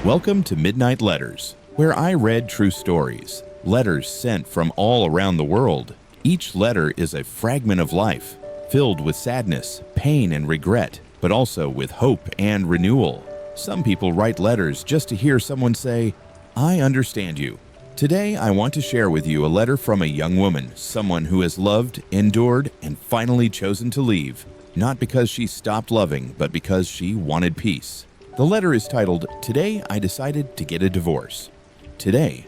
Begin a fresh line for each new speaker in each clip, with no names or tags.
Welcome to Midnight Letters, where I read true stories, letters sent from all around the world. Each letter is a fragment of life, filled with sadness, pain, and regret, but also with hope and renewal. Some people write letters just to hear someone say, "I understand you." Today, I want to share with you a letter from a young woman, someone who has loved, endured, and finally chosen to leave, not because she stopped loving, but because she wanted peace. The letter is titled, "Today I Decided to Get a Divorce." Today,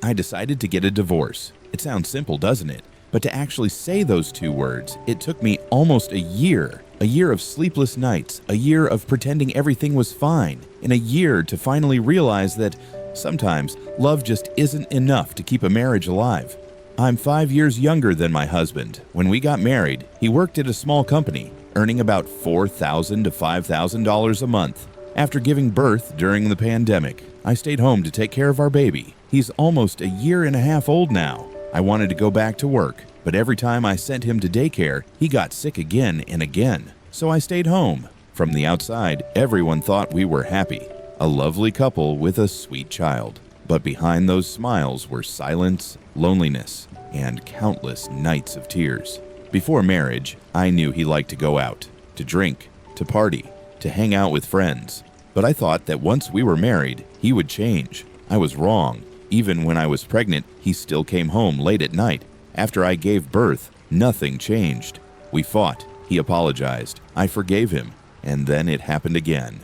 I decided to get a divorce. It sounds simple, doesn't it? But to actually say those two words, it took me almost a year of sleepless nights, a year of pretending everything was fine, and a year to finally realize that sometimes love just isn't enough to keep a marriage alive. I'm 5 years younger than my husband. When we got married, he worked at a small company, earning about $4,000 to $5,000 a month. After giving birth during the pandemic, I stayed home to take care of our baby. He's almost a year and a half old now. I wanted to go back to work, but every time I sent him to daycare, he got sick again and again. So I stayed home. From the outside, everyone thought we were happy, a lovely couple with a sweet child. But behind those smiles were silence, loneliness, and countless nights of tears. Before marriage, I knew he liked to go out, to drink, to party, to hang out with friends. But I thought that once we were married, he would change. I was wrong. Even when I was pregnant, he still came home late at night. After I gave birth, nothing changed. We fought. He apologized. I forgave him. And then it happened again.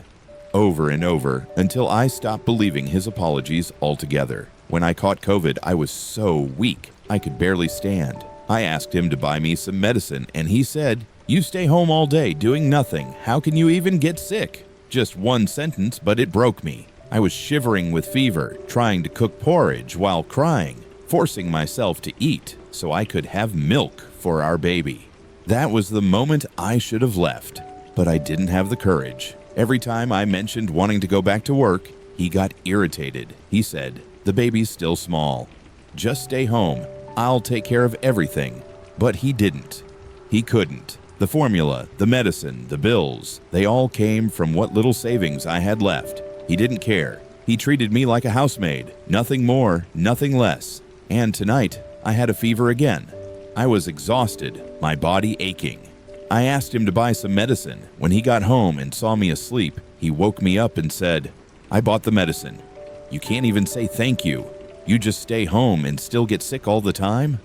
Over and over, until I stopped believing his apologies altogether. When I caught COVID, I was so weak, I could barely stand. I asked him to buy me some medicine, and he said, "You stay home all day doing nothing. How can you even get sick?" Just one sentence, but it broke me. I was shivering with fever, trying to cook porridge while crying, forcing myself to eat so I could have milk for our baby. That was the moment I should have left, but I didn't have the courage. Every time I mentioned wanting to go back to work, he got irritated. He said, "The baby's still small. Just stay home. I'll take care of everything." But he didn't. He couldn't. The formula, the medicine, the bills, they all came from what little savings I had left. He didn't care. He treated me like a housemaid. Nothing more, nothing less. And tonight, I had a fever again. I was exhausted, my body aching. I asked him to buy some medicine. When he got home and saw me asleep, he woke me up and said, "I bought the medicine. You can't even say thank you. You just stay home and still get sick all the time?"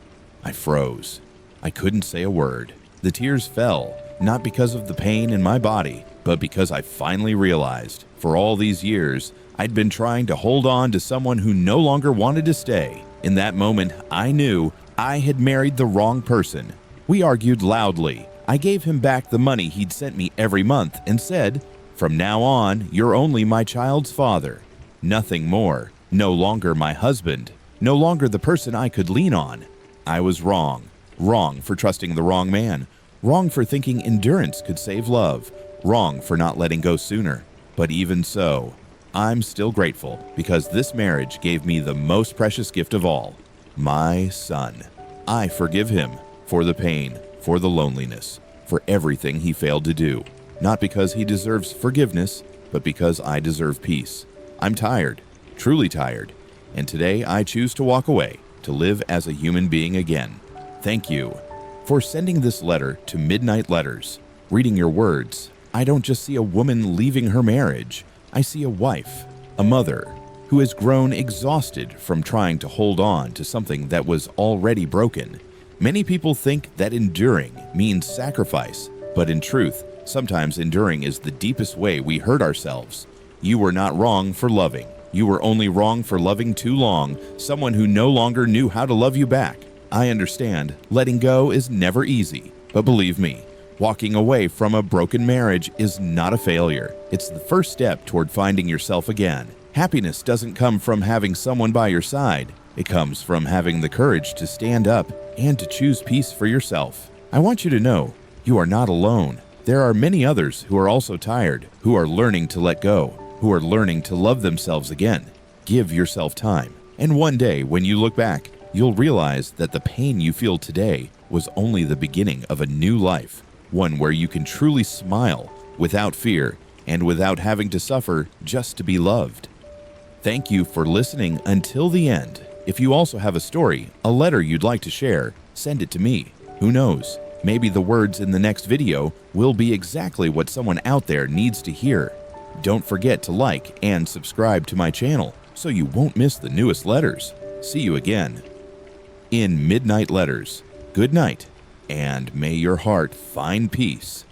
I froze. I couldn't say a word. The tears fell, not because of the pain in my body, but because I finally realized, for all these years, I'd been trying to hold on to someone who no longer wanted to stay. In that moment, I knew I had married the wrong person. We argued loudly. I gave him back the money he'd sent me every month and said, "From now on, you're only my child's father. Nothing more. No longer my husband. No longer the person I could lean on." I was wrong. Wrong for trusting the wrong man. Wrong for thinking endurance could save love. Wrong for not letting go sooner. But even so, I'm still grateful because this marriage gave me the most precious gift of all, my son. I forgive him for the pain, for the loneliness, for everything he failed to do. Not because he deserves forgiveness, but because I deserve peace. I'm tired, truly tired, and today I choose to walk away, to live as a human being again. Thank you for sending this letter to Midnight Letters. Reading your words, I don't just see a woman leaving her marriage. I see a wife, a mother, who has grown exhausted from trying to hold on to something that was already broken. Many people think that enduring means sacrifice, but in truth, sometimes enduring is the deepest way we hurt ourselves. You were not wrong for loving. You were only wrong for loving too long, someone who no longer knew how to love you back. I understand letting go is never easy, but believe me, walking away from a broken marriage is not a failure. It's the first step toward finding yourself again. Happiness doesn't come from having someone by your side. It comes from having the courage to stand up and to choose peace for yourself. I want you to know you are not alone. There are many others who are also tired, who are learning to let go, who are learning to love themselves again. Give yourself time. And one day, when you look back, you'll realize that the pain you feel today was only the beginning of a new life, one where you can truly smile without fear and without having to suffer just to be loved. Thank you for listening until the end. If you also have a story, a letter you'd like to share, send it to me. Who knows? Maybe the words in the next video will be exactly what someone out there needs to hear. Don't forget to like and subscribe to my channel so you won't miss the newest letters. See you again in Midnight Letters. Good night, and may your heart find peace.